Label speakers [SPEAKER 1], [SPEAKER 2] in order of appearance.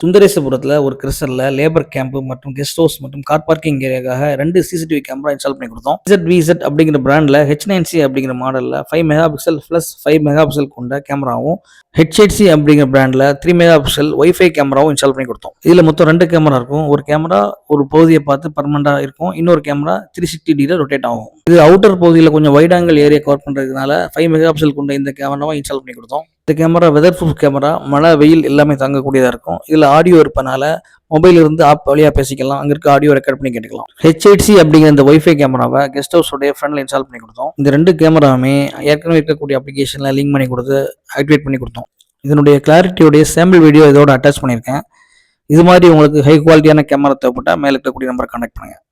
[SPEAKER 1] சுந்தரேசபுரத்தில் ஒரு கிறிஸ்டலில் labour camp மற்றும் கெஸ்ட் ஹவுஸ் மற்றும் கார் பார்க்கிங் ஏரியாக்காக 2 சிசிடிவி கேமரா இன்ஸ்டால் பண்ணி கொடுத்தோம். ZVZ அப்படிங்கிற பிராண்டில் H9C அப்படிங்கிற மாடலில் 5 mega pixel plus 5 mega pixel கொண்ட கேமராவும், HHC அப்படிங்கிற பிராண்டில் 3 மெகா பிக்சல் ஒய்ஃபை கேமராவும் இன்ஸ்டால் பண்ணி கொடுத்தோம். இதில் மொத்தம் 2 கேமரா இருக்கும். ஒரு கேமரா ஒரு பகுதியை பார்த்து பர்மனெண்டாக இருக்கும், இன்னொரு கேமரா 360 டிகிரி ரொட்டேட் ஆகும். இது அவுட்டர் பகுதியில் கொஞ்சம் வைட் ஆங்கிள் ஏரியா கவர் பண்ணுறதுனால 5 மெகா பிக்சல் கொண்ட இந்த கேமராவை இன்ஸ்டால் பண்ணி கொடுத்தோம். இந்த கேமரா வெதர் ப்ரூஃப் கேமரா, மழை வெயில் எல்லாமே தாங்கக்கூடியதாக இருக்கும். இதில் ஆடியோ இருப்பனால மொபைல் இருந்து ஆப் வழியாக பேசிக்கலாம், அங்கே இருக்க ஆடியோ ரெக்கார்ட் பண்ணி கேட்டுக்கலாம். HHC அப்படிங்கிற இந்த ஒய்ஃபை கேமராவை கெஸ்ட் ஹவுஸோடைய ஃப்ரண்ட்ல இன்ஸ்டால் பண்ணி கொடுத்தோம். இந்த 2 கேமராவுமே ஏற்கனவே இருக்கக்கூடிய அப்ளிகேஷனில் லிங்க் பண்ணி கொடுத்து ஆக்டிவேட் பண்ணி கொடுத்தோம். இதனுடைய கிளாரிட்டியோடைய சாம்பிள் வீடியோ இதோட அட்டாச் பண்ணியிருக்கேன். இது மாதிரி உங்களுக்கு ஹை குவாலிட்டியான கேமரா தேவைப்பட்டால் மேலே இருக்கக்கூடிய நம்பரை கான்டாக்ட் பண்ணுங்கள்.